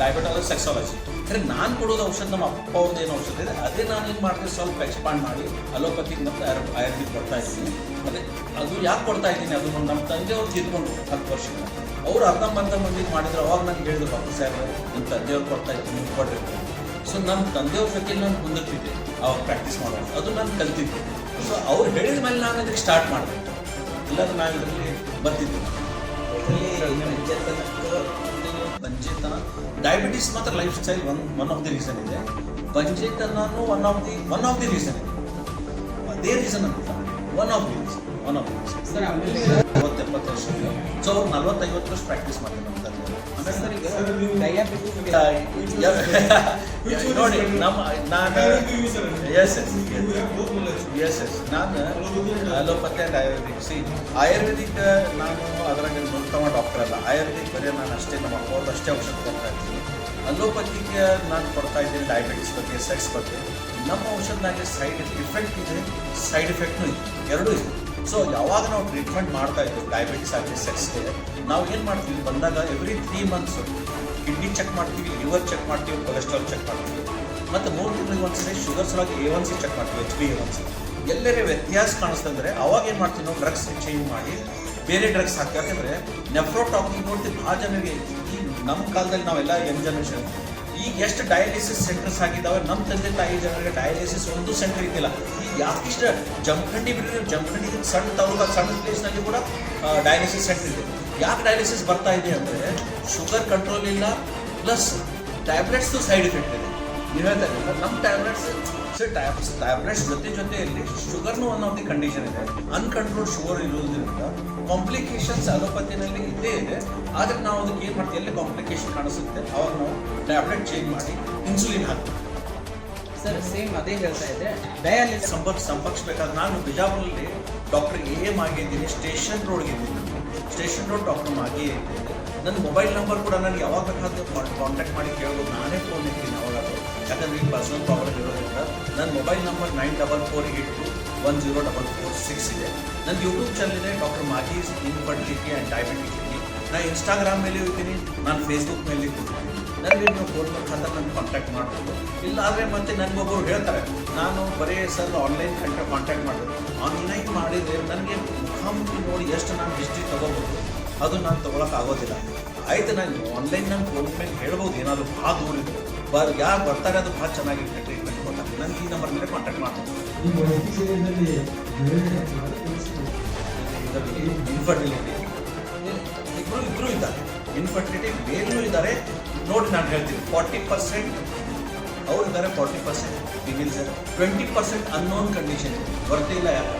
ಡಯಾಬಿಟಾಲಜಿ ಸೆಕ್ಸಾಲಜಿ, ಅಂದರೆ ನಾನು ಕೊಡೋದು ಔಷಧ ನಮ್ಮ ಅಪ್ಪ ಅವ್ರದ್ದು ಏನು ಔಷಧ ಇದೆ ಅದೇ ನಾನು ಏನು ಮಾಡ್ತೀನಿ, ಸ್ವಲ್ಪ ಎಕ್ಸ್ಪಾಂಡ್ ಮಾಡಿ ಅಲೋಪತಿಗೆ ಮತ್ತು ಆಯುರ್ವೇದಿಕ್ ಕೊಡ್ತಾ ಇದ್ದೀನಿ. ಅದೇ ಅದು ಯಾಕೆ ಕೊಡ್ತಾ ಇದ್ದೀನಿ, ಅದು ನಮ್ಮ ತಂದೆಯವ್ರು ತೀರ್ಕೊಂಡು 10 ವರ್ಷದಿಂದ ಅವ್ರು ಅರ್ಧಂಬರ್ಧ ಮಂದಿಗೆ ಮಾಡಿದ್ರು. ಅವಾಗ ನನಗೆ ಹೇಳಿದ್ರು ಡಾಕ್ಟರ್ ಸಾಹೇಬ್ರೆ ನಿಮ್ಮ ತಂದೆಯವ್ರು ಕೊಡ್ತಾ ಇದ್ದೀನಿ, ನೀವು ಕೊಟ್ಟಿರ್ತೀನಿ. ಸೊ ನಮ್ಮ ತಂದೆಯವ್ರ ಜೊತೆ ನಾನು ಮುಂದಕ್ಕಿದ್ದೆ ಅವಾಗ ಪ್ರಾಕ್ಟೀಸ್ ಮಾಡೋದು, ಅದು ನಾನು ಕಲ್ತಿದ್ದೆ. ಸೊ ಅವ್ರು ಹೇಳಿದ ಮೇಲೆ ನಾನು ಇದಕ್ಕೆ ಸ್ಟಾರ್ಟ್ ಮಾಡಿದೆ, ಇಲ್ಲಾಂದ್ರೆ ನಾನು ಇದರಲ್ಲಿ ಬರ್ತಿದ್ದೆ. ಬಂಜೆತನ ಡಯಾಬಿಟೀಸ್ ಮಾತ್ರ life style one of the reason ಇದೆ. ಬಂಜೆತನೂ ಒನ್ ಆಫ್ ದಿ ರೀಸನ್ ಇದೆ. ಅದೇ ರೀಸನ್ ಅಂತ one of the reason sir. ಆಮೇಲೆ 70 ವರ್ಷ, ಸೊ ಅವ್ರು 40-50 ವರ್ಷ ಪ್ರಾಕ್ಟೀಸ್ ಮಾಡ್ತಾರೆ ನಮ್ಮ ತಂದೆ. ಆಮೇಲೆ ಸರ್ ಈಗ ನೋಡಿ ನಾನು ನಾನು ಅಲೋಪತಿ ಆ್ಯಂಡ್ ಆಯುರ್ವೇದಿಕ್ ನಾನು ಅದ್ರಾಗ ಉತ್ತಮ ಡಾಕ್ಟರ್ ಅಲ್ಲ. ಆಯುರ್ವೇದಿಕ್ ಬರೀ ನಾನು ಅಷ್ಟೇ ನಮ್ಮ ಅಪ್ಪವ್ರದ್ದು ಅಷ್ಟೇ ಔಷಧ ಕೊಡ್ತಾ ಇದ್ದೀನಿ. ಅಲೋಪತಿಗೆ ನಾನು ಕೊಡ್ತಾ ಇದ್ದೀನಿ ಡಯಾಬಿಟಿಸ್ ಬಗ್ಗೆ, ಸೆಕ್ಸ್ ಬಗ್ಗೆ. ನಮ್ಮ ಔಷಧನಾಗೆ ಸೈಡ್ ಎಫೆಕ್ಟ್ ಇದೆ, ಸೈಡ್ ಎಫೆಕ್ಟ್ನೂ ಇದೆ, ಎರಡೂ ಇದೆ. ಸೊ ಯಾವಾಗ ನಾವು ಟ್ರೀಟ್ಮೆಂಟ್ ಮಾಡ್ತಾ ಇದ್ದೀವಿ ಡಯಾಬಿಟಿಸ್ ಆಗಲಿ ಸೆಕ್ಸ್ಗೆ, ನಾವು ಏನು ಮಾಡ್ತೀವಿ ಬಂದಾಗ ಎವ್ರಿ 3 ಮಂತ್ಸ್ ಕಿಡ್ನಿ ಚೆಕ್ ಮಾಡ್ತೀವಿ, ಲಿವರ್ ಚೆಕ್ ಮಾಡ್ತೀವಿ, ಕೊಲೆಸ್ಟ್ರಾಲ್ ಚೆಕ್ ಮಾಡ್ತೀವಿ, ಮತ್ತು 3 ತಿಂಗಳಿಗೆ ಒಂದ್ಸರಿ ಶುಗರ್ ಸಲುವಾಗಿ A1C ಚೆಕ್ ಮಾಡ್ತೀವಿ, HbA1c. ಎಲ್ಲರೇ ವ್ಯತ್ಯಾಸ ಕಾಣಿಸ್ತಂದರೆ ಅವಾಗ ಏನು ಮಾಡ್ತೀವಿ ನಾವು ಡ್ರಗ್ಸ್ ಚೇಂಜ್ ಮಾಡಿ ಬೇರೆ ಡ್ರಗ್ಸ್ ಹಾಕ್ತೀವಿ. ಯಾಕಂದರೆ ನೆಫ್ರೋಟಾಕ್ಸಿನ್ ನೋಡ್ತೀವಿ ಭಾಳ ಜನರಿಗೆ. ಈ ನಮ್ಮ ಕಾಲದಲ್ಲಿ ನಾವೆಲ್ಲ ಯಂಗ್ ಜನರೇಷನ್, ಈಗ ಎಷ್ಟು ಡಯಾಲಿಸಿಸ್ ಸೆಂಟರ್ಸ್ ಆಗಿದ್ದಾವೆ. ನಮ್ಮ ತಂದೆ ತಾಯಿ ಜನರಿಗೆ ಡಯಾಲಿಸಿಸ್ ಒಂದು ಸೆಂಟರ್ ಇದ್ದಿಲ್ಲ. ಈಗ ಯಾಕಿಷ್ಟು ಜಮಖಂಡಿ ಬಿಟ್ಟರೆ ಜಮಖಂಡಿ ಸಣ್ಣ ತಾಲೂಕು ಸಣ್ಣ ಪ್ಲೇಸ್ನಲ್ಲಿ ಕೂಡ ಡಯಾಲಿಸಿಸ್ ಸೆಂಟರ್ ಇದೆ. ಯಾಕೆ ಡಯಾಲಿಸಿಸ್ ಬರ್ತಾ ಇದೆ ಅಂದರೆ ಶುಗರ್ ಕಂಟ್ರೋಲ್ ಇಲ್ಲ, ಪ್ಲಸ್ ಟ್ಯಾಬ್ಲೆಟ್ಸ್ದು ಸೈಡ್ ಎಫೆಕ್ಟ್ ಇದೆ. ನೀವು ಹೇಳ್ತಾ ಇದ್ದೀರ ನಮ್ಮ ಟ್ಯಾಬ್ಲೆಟ್ಸ್ ಟ್ಯಾಬ್ಲೆಟ್ಸ್ ಜೊತೆಯಲ್ಲಿ ಶುಗರ್ನೂ ಒನ್ ಆಫ್ ದಿ ಕಂಡೀಷನ್ ಇದೆ. ಅನ್ಕಂಟ್ರೋಲ್ಡ್ ಶುಗರ್ ಇರೋದ್ರಿಂದ ಕಾಂಪ್ಲಿಕೇಶನ್ಸ್ ಅಲೋಪತಿನಲ್ಲಿ ಇದ್ದೇ ಇದೆ. ಆದರೆ ನಾವು ಅದಕ್ಕೆ ಏನು ಮಾಡ್ತೀವಿ, ಎಲ್ಲಿ ಕಾಂಪ್ಲಿಕೇಶನ್ ಕಾಣಿಸುತ್ತೆ ಅವಾಗ ನಾವು ಟ್ಯಾಬ್ಲೆಟ್ ಚೇಂಜ್ ಮಾಡಿ ಇನ್ಸುಲಿನ್ ಹಾಕ್ತೀವಿ. ಸರ್ ಸೇಮ್ ಅದೇ ಹೇಳ್ತಾ ಇದ್ದೆ, ಡಯಾಲಿಸಿಸ್ ಸಂಪರ್ಕಿಸ್ಬೇಕಾದ್ರೆ ನಾನು ಬಿಜಾಪುರಲ್ಲಿ ಡಾಕ್ಟರ್ AM ಆಗಿದ್ದೀನಿ, ಸ್ಟೇಷನ್ ರೋಡ್ಗೆ ಇದ್ದೀನಿ. ಸ್ಟೇಷನ್ ರೋಡ್ ಡಾಕ್ಟರ್ ಆಗಿ ಇದ್ದೀನಿ. ನನ್ನ ಮೊಬೈಲ್ ನಂಬರ್ ಕೂಡ ನನಗೆ ಯಾವಾಗ ಬೇಕಾದ್ರೂ ಕಾಂಟ್ಯಾಕ್ಟ್ ಮಾಡಿ ಕೇಳ್ಬೋದು, ನಾನೇ ಫೋನ್ ಇರ್ತೀನಿ ಯಾವಾಗಾದರೂ. ಯಾಕಂದರೆ ಈಗ ಪರ್ಸನಲ್ ಪ್ರಾಬ್ಲಮ್ ಇರೋದ್ರಿಂದ ನನ್ನ ಮೊಬೈಲ್ ನಂಬರ್ 9448 10446 ಇದೆ. ನನ್ನ ಯೂಟ್ಯೂಬ್ ಚಾನಲ್ ಇದೆ doctor Magi's infertility and diabetic clinic. ನಾನು ಇನ್ಸ್ಟಾಗ್ರಾಮ್ ಮೇಲೆ ಇರ್ತೀನಿ, ನಾನು ಫೇಸ್ಬುಕ್ ಮೇಲೆ ಇರ್ತೀನಿ. ನನಗೆ ನೀವು ಫೋನ್ ಮುಖಾಂತರ ನನ್ನ ಕಾಂಟ್ಯಾಕ್ಟ್ ಮಾಡ್ಬೋದು. ಇಲ್ಲಾದರೆ ಮತ್ತೆ ನನಗೊಬ್ಬರು ಹೇಳ್ತಾರೆ ನಾನು ಬರೀ ಸರ್ ಆನ್ಲೈನ್ ಕಾಂಟ್ಯಾಕ್ಟ್ ಮಾಡೋದು. ಆನ್ಲೈನ್ ಮಾಡಿದರೆ ನನಗೆ ಮುಖಾಮುಖಿ ನೋಡಿ ಎಷ್ಟು ನಾನು ಹಿಸ್ಟ್ರಿ ತೊಗೋಬೋದು, ಅದು ನಾನು ತೊಗೊಳಕ್ಕಾಗೋದಿಲ್ಲ. ಆಯ್ತು, ನಾನು ಆನ್ಲೈನ್ ನಾನು ಫೋನ್ ಮೇಲೆ ಹೇಳ್ಬೋದು ಏನಾದರೂ ಭಾಳ ದೂರ ಇದೆ, ಯಾರು ಬರ್ತಾರೆ ಅದು ಭಾಳ ಚೆನ್ನಾಗಿ ಟ್ರೀಟ್ಮೆಂಟ್ ಕೊಡ್ತಾರೆ. ನನಗೆ ಈ ನಂಬರ್ ಮೇಲೆ ಕಾಂಟ್ಯಾಕ್ಟ್ ಮಾಡ್ಬೋದು. ಇನ್ಫರ್ಟಿಲಿಟಿ ಇಬ್ಬರು ಇದ್ದಾರೆ. ಇನ್ಫರ್ಟಿಲಿಟಿ ಮೇಲೂ ಇದ್ದಾರೆ. ನೋಡಿ ನಾನು ಹೇಳ್ತೀನಿ 40% ಅವ್ರು ಇದ್ದಾರೆ, 40% ಫಿಮೇಲ್ಸ್, 20% ಅನ್ನೋನ್ ಕಂಡೀಷನ್ ಬರ್ತಿಲ್ಲ ಯಾರು.